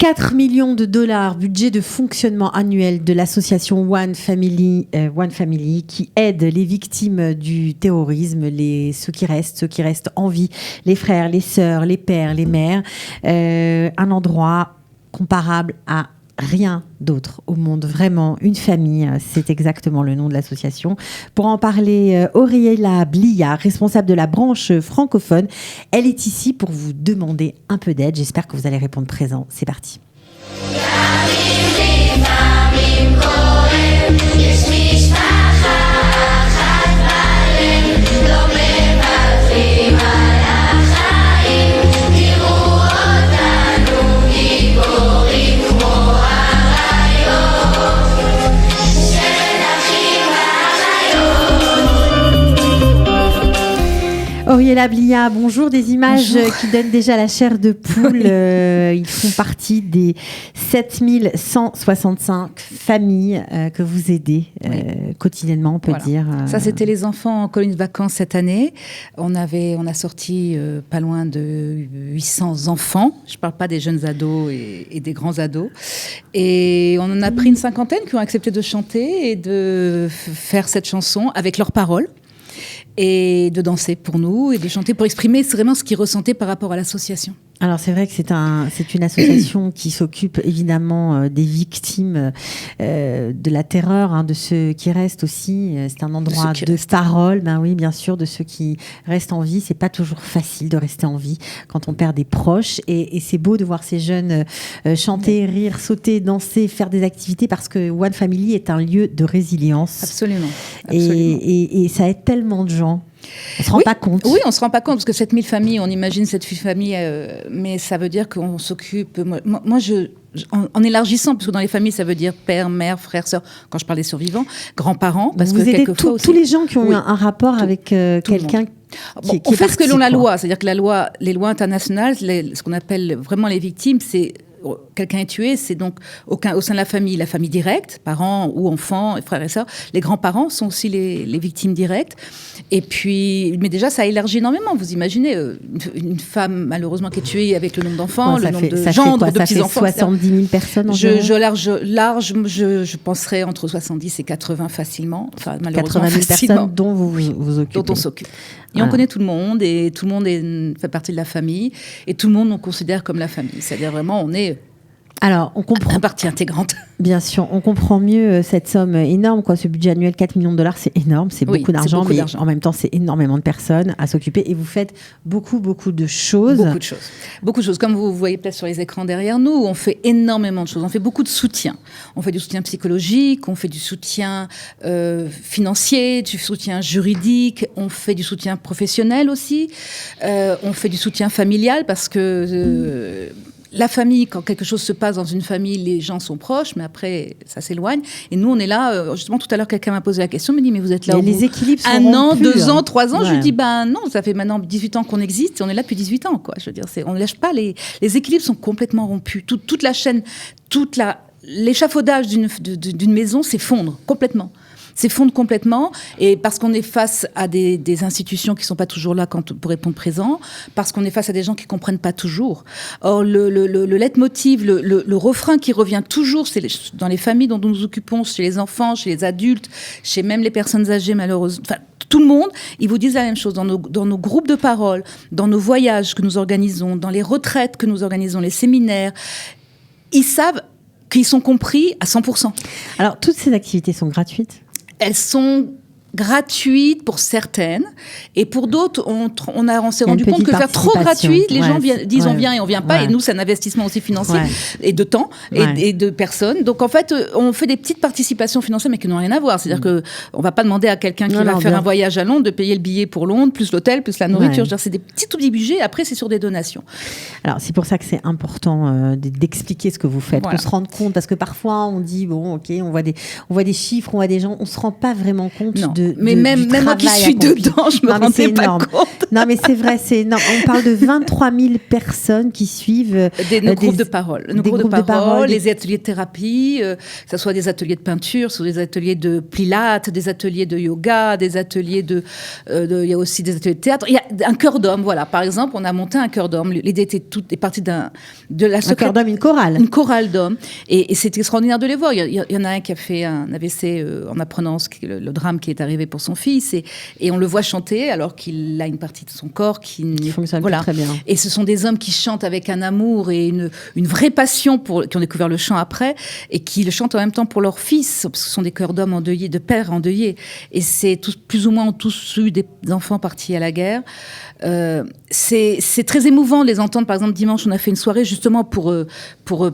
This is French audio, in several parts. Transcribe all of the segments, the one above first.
4 millions de dollars, budget de fonctionnement annuel de l'association One Family, qui aide les victimes du terrorisme, ceux qui restent en vie, les frères, les sœurs, les pères, les mères. Un endroit comparable à rien d'autre au monde, vraiment une famille, c'est exactement le nom de l'association. Pour en parler, Oriela Blia, responsable de la branche francophone, elle est ici pour vous demander un peu d'aide. J'espère que vous allez répondre présent. C'est parti. Oriela Blia, bonjour. Des images qui donnent déjà la chair de poule. Ils font partie des 7165 familles que vous aidez quotidiennement, on peut dire. Ça, c'était les enfants en colonie de vacances cette année. On a sorti pas loin de 800 enfants. Je ne parle pas des jeunes ados et des grands ados. Et on en a pris une cinquantaine qui ont accepté de chanter et de faire cette chanson avec leurs paroles. Et de danser pour nous et de chanter pour exprimer vraiment ce qu'ils ressentaient par rapport à l'association. Alors c'est vrai que c'est une association qui s'occupe évidemment des victimes de la terreur, de ceux qui restent aussi. C'est un endroit de parole, ben oui, bien sûr, de ceux qui restent en vie. C'est pas toujours facile de rester en vie quand on perd des proches. Et c'est beau de voir ces jeunes chanter, rire, sauter, danser, faire des activités parce que One Family est un lieu de résilience. Absolument. Et ça aide tellement de gens. On se rend pas compte. Oui, on se rend pas compte parce que 7000 familles, on imagine cette famille, mais ça veut dire qu'on s'occupe. Moi, en élargissant, parce que dans les familles, ça veut dire père, mère, frère, sœur. Quand je parle des survivants, grands-parents, parce vous que aidez quelquefois tous les gens qui ont eu un rapport avec quelqu'un. On fait ce que l'on la loi, c'est-à-dire que les lois internationales, ce qu'on appelle vraiment les victimes, c'est quelqu'un est tué, c'est donc au sein de la famille directe, parents ou enfants, frères et sœurs. Les grands-parents sont aussi les victimes directes. Et puis, mais déjà, ça élargit énormément. Vous imaginez une femme malheureusement qui est tuée avec le nombre d'enfants, le nombre de gendres, de petits-enfants. Ça fait 70 000 personnes environ. Je penserais entre 70 et 80 facilement. Enfin, malheureusement, 80 000 personnes dont vous occupez. Dont on s'occupe. Et on connaît tout le monde, et tout le monde fait partie de la famille, et tout le monde nous considère comme la famille. C'est-à-dire vraiment, on est une partie intégrante. Bien sûr, on comprend mieux cette somme énorme, ce budget annuel, 4 millions de dollars, c'est énorme, c'est beaucoup d'argent, mais en même temps, c'est énormément de personnes à s'occuper, et vous faites beaucoup de choses. Beaucoup de choses. Comme vous voyez peut-être sur les écrans derrière nous, on fait énormément de choses. On fait beaucoup de soutien. On fait du soutien psychologique, on fait du soutien financier, du soutien juridique, on fait du soutien professionnel aussi, on fait du soutien familial parce que... La famille, quand quelque chose se passe dans une famille, les gens sont proches, mais après, ça s'éloigne. Et nous, on est là. Justement, tout à l'heure, quelqu'un m'a posé la question, me dit, mais vous êtes là au les équilibres sont 1 an, 2 ans, 3 ans. Ouais. Je lui dis, non, ça fait maintenant 18 ans qu'on existe et on est là depuis 18 ans, quoi. Je veux dire, on ne lâche pas. Les équilibres sont complètement rompus. Toute la chaîne, l'échafaudage d'une maison s'effondre complètement. S'effondre complètement, et parce qu'on est face à des institutions qui ne sont pas toujours là pour répondre présent, parce qu'on est face à des gens qui ne comprennent pas toujours. Or, le leitmotiv, le refrain qui revient toujours, c'est dans les familles dont nous nous occupons, chez les enfants, chez les adultes, chez même les personnes âgées, malheureusement, enfin, tout le monde, ils vous disent la même chose. Dans nos groupes de parole, dans nos voyages que nous organisons, dans les retraites que nous organisons, les séminaires, ils savent qu'ils sont compris à 100%. Alors, toutes ces activités sont gratuites ? Elles sont gratuites pour certaines, et pour d'autres, on s'est rendu compte que faire trop gratuit, les gens disent on vient et on vient pas, et nous, c'est un investissement aussi financier, et de temps, et de personnes. Donc, en fait, on fait des petites participations financières, mais qui n'ont rien à voir. C'est-à-dire qu'on va pas demander à quelqu'un qui va faire un voyage à Londres de payer le billet pour Londres, plus l'hôtel, plus la nourriture. C'est des tout petits budgets, après, c'est sur des donations. Alors, c'est pour ça que c'est important d'expliquer ce que vous faites, qu'on se rende compte, parce que parfois, on dit, bon, ok, on voit des chiffres, on voit des gens, on se rend pas vraiment compte Mais même moi qui suis dedans, je me rendais pas compte. Non, mais c'est vrai, on parle de 23 000 personnes qui suivent nos groupes de parole. Nos groupes de parole, les ateliers de thérapie, que ce soit des ateliers de peinture, soit des ateliers de pilates, des ateliers de yoga, des ateliers il y a aussi des ateliers de théâtre. Il y a un chœur d'hommes, voilà. Par exemple, on a monté un chœur d'hommes. L'idée est partie de la un chœur d'hommes, une chorale. Une chorale d'hommes. Et c'est extraordinaire de les voir. Il y en a un qui a fait un AVC en apprenant le drame qui est arrivé pour son fils. Et on le voit chanter alors qu'il a une partie de son corps qui fonctionne très bien. Et ce sont des hommes qui chantent avec un amour et une vraie passion qui ont découvert le chant après et qui le chantent en même temps pour leur fils, parce que ce sont des chœurs d'hommes endeuillés, de pères endeuillés. Et c'est plus ou moins ont tous eu des enfants partis à la guerre. C'est très émouvant de les entendre. Par exemple, dimanche, on a fait une soirée justement pour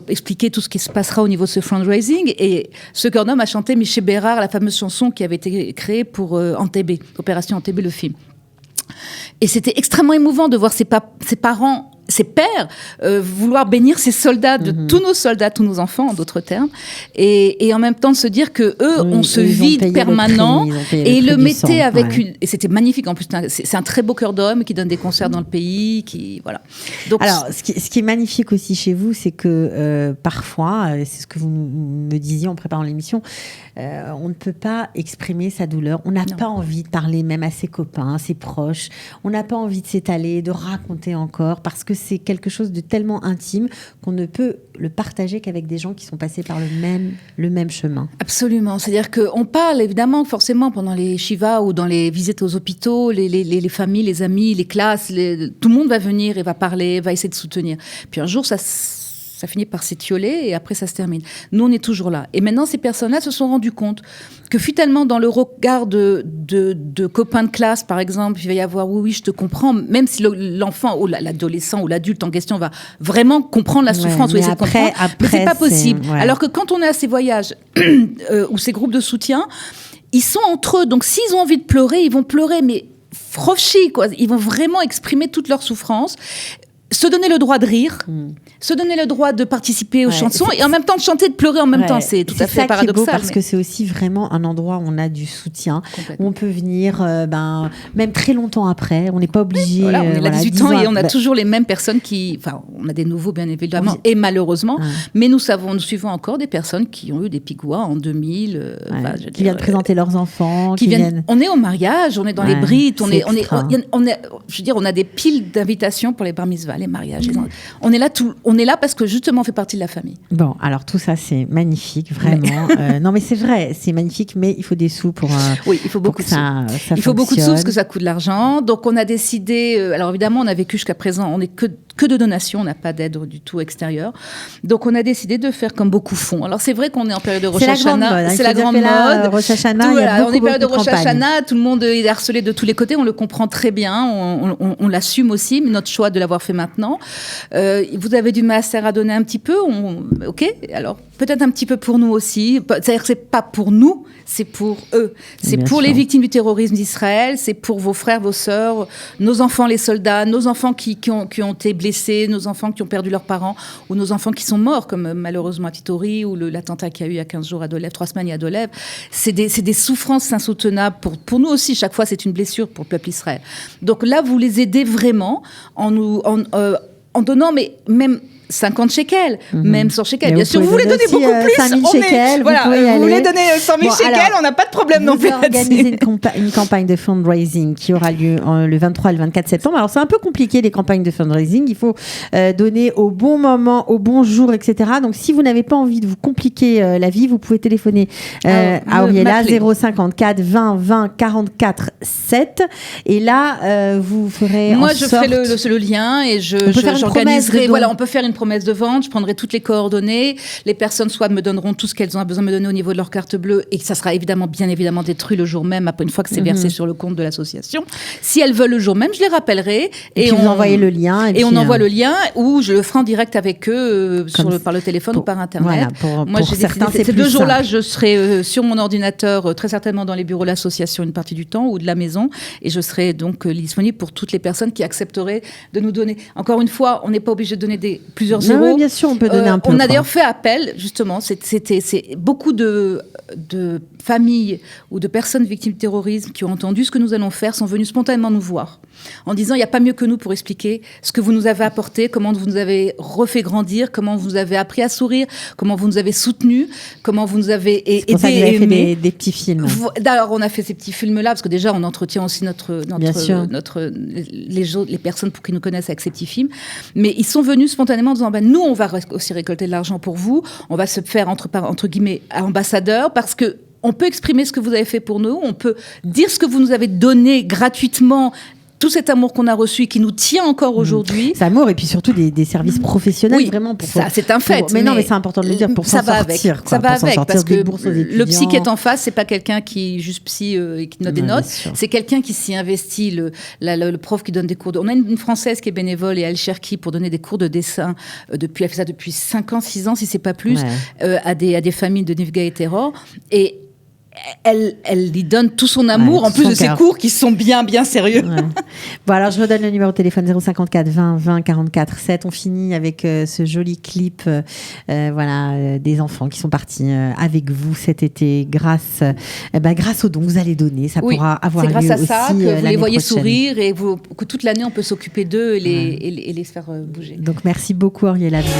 expliquer tout ce qui se passera au niveau de ce fundraising. Et ce chœur d'hommes a chanté Miché Bérard, la fameuse chanson qui avait été créée pour Entebbe, Opération Entebbe, le film. Et c'était extrêmement émouvant de voir ses parents, ses pères, vouloir bénir ces soldats, tous nos soldats, tous nos enfants, en d'autres termes, et en même temps de se dire que eux ont ce vide permanent, et ils le mettaient avec et c'était magnifique en plus. C'est un très beau chœur d'homme qui donne des concerts dans le pays, voilà. Donc, alors, ce qui est magnifique aussi chez vous, c'est que parfois, c'est ce que vous me disiez en préparant l'émission, on ne peut pas exprimer sa douleur. On n'a pas envie de parler même à ses copains, à ses proches. On n'a pas envie de s'étaler, de raconter encore, parce que c'est quelque chose de tellement intime qu'on ne peut le partager qu'avec des gens qui sont passés par le même chemin. Absolument. C'est-à-dire qu'on parle évidemment forcément pendant les Shivas ou dans les visites aux hôpitaux, les familles, les amis, les classes, tout le monde va venir et va parler, va essayer de soutenir. Puis un jour, ça finit par s'étioler et après ça se termine. Nous, on est toujours là. Et maintenant, ces personnes-là se sont rendues compte que finalement, dans le regard de copains de classe, par exemple, il va y avoir oui, je te comprends, même si l'enfant ou l'adolescent ou l'adulte en question va vraiment comprendre la souffrance ou essayer de comprendre, mais c'est pas possible. Alors que quand on est à ces voyages ou ces groupes de soutien, ils sont entre eux. Donc, s'ils ont envie de pleurer, ils vont pleurer, mais frochi, quoi. Ils vont vraiment exprimer toute leur souffrance. Se donner le droit de rire, se donner le droit de participer aux chansons et en même temps de chanter, de pleurer en même temps. C'est tout à fait paradoxal. C'est beau parce que c'est aussi vraiment un endroit où on a du soutien, où on peut venir même très longtemps après. On n'est pas obligé. Voilà, on est là 18 ans et on a toujours les mêmes personnes on a des nouveaux bien évidemment et malheureusement, mais nous suivons encore des personnes qui ont eu des pigois en 2000. Qui viennent présenter leurs enfants. On est au mariage, on est dans les brites, on a des piles d'invitations pour les bar mitzvahs, les mariages. On est là parce que justement on fait partie de la famille. Bon, alors tout ça c'est magnifique, vraiment. Non mais c'est vrai, c'est magnifique, mais il faut des sous pour. Oui, il faut beaucoup de sous. Il faut beaucoup de sous parce que ça coûte de l'argent. Donc on a décidé. Alors évidemment, on a vécu jusqu'à présent, on n'est que de donations, on n'a pas d'aide du tout extérieure. Donc on a décidé de faire comme beaucoup font. Alors c'est vrai qu'on est en période de Rosh Hashanah. C'est la grande mode. Rosh Hashanah, on est en période de Rosh Hashanah, tout le monde est harcelé de tous les côtés. On le comprend très bien, on l'assume aussi, mais notre choix de l'avoir fait maintenant. Vous avez du maaser à donner un petit peu, ok. Alors peut-être un petit peu pour nous aussi. C'est-à-dire que c'est pas pour nous, c'est pour eux. C'est pour les victimes du terrorisme d'Israël. C'est pour vos frères, vos sœurs, nos enfants, les soldats, nos enfants qui ont été blessés, nos enfants qui ont perdu leurs parents, ou nos enfants qui sont morts, comme malheureusement à Titori, ou l'attentat qu'il y a eu il y a 15 jours à Dolev, 3 semaines à Dolev. C'est des souffrances insoutenables. Pour nous aussi, chaque fois, c'est une blessure pour le peuple Israël. Donc là, vous les aidez vraiment en donnant, mais même 50 shekels, même 100 shekels. Bien sûr, vous voulez donner beaucoup plus. 5 000 shekels, vous voulez donner 100 000 shekels, on n'a pas de problème non plus. Vous organisez une campagne de fundraising qui aura lieu le 23 et le 24 septembre. Alors, c'est un peu compliqué, les campagnes de fundraising. Il faut donner au bon moment, au bon jour, etc. Donc, si vous n'avez pas envie de vous compliquer la vie, vous pouvez téléphoner à Auriella 054 20 20 44 7. Et là, vous ferez Moi, je ferai le lien et j'organiserai. Voilà, on peut faire une promesse de vente, je prendrai toutes les coordonnées, les personnes soit me donneront tout ce qu'elles ont besoin de me donner au niveau de leur carte bleue et ça sera bien évidemment détruit le jour même, après une fois que c'est versé sur le compte de l'association. Si elles veulent le jour même, je les rappellerai et on envoie le lien on envoie le lien ou je le ferai en direct avec eux par le téléphone ou par internet. Voilà, Moi, j'ai certains, décidé, ces 2 jours-là, je serai sur mon ordinateur très certainement dans les bureaux de l'association une partie du temps ou de la maison et je serai donc disponible pour toutes les personnes qui accepteraient de nous donner. Encore une fois, on n'est pas obligé de donner plusieurs zéros. Oui, bien sûr, on peut donner un peu. On a d'ailleurs fait appel, justement. C'est beaucoup de familles ou de personnes victimes de terrorisme qui ont entendu ce que nous allons faire sont venues spontanément nous voir en disant il n'y a pas mieux que nous pour expliquer ce que vous nous avez apporté, comment vous nous avez refait grandir, comment vous nous avez appris à sourire, comment vous nous avez soutenus, comment vous nous avez aidés. C'est pour ça que vous avez fait des petits films. D'ailleurs, on a fait ces petits films-là parce que déjà, on entretient aussi les personnes pour qui nous connaissent avec ces petits films. Mais ils sont venus spontanément en disant nous, on va aussi récolter de l'argent pour vous, on va se faire entre guillemets ambassadeur parce que on peut exprimer ce que vous avez fait pour nous, on peut dire ce que vous nous avez donné gratuitement, tout cet amour qu'on a reçu et qui nous tient encore aujourd'hui. C'est amour et puis surtout des services professionnels vraiment pour ça c'est un fait. Mais non, mais c'est important de le dire pour s'en sortir. Ça va avec parce que le psy qui est en face, c'est pas quelqu'un qui est juste psy et qui note des notes. C'est quelqu'un qui s'y investit. Le prof qui donne des cours. On a une Française qui est bénévole et elle Cherki pour donner des cours de dessin elle fait ça depuis 5 ans, 6 ans si c'est pas plus à des familles de Nifga et Terror et elle y donne tout son amour, en plus de ses cours qui sont bien sérieux. Ouais. Bon, alors je redonne le numéro de téléphone 054 20 20 44 7. On finit avec ce joli clip des enfants qui sont partis avec vous cet été grâce aux dons que vous allez donner. Ça pourra avoir lieu aussi. C'est grâce à ça que vous les voyez sourire et que toute l'année on peut s'occuper d'eux et les faire bouger. Donc merci beaucoup Auriel Aviv.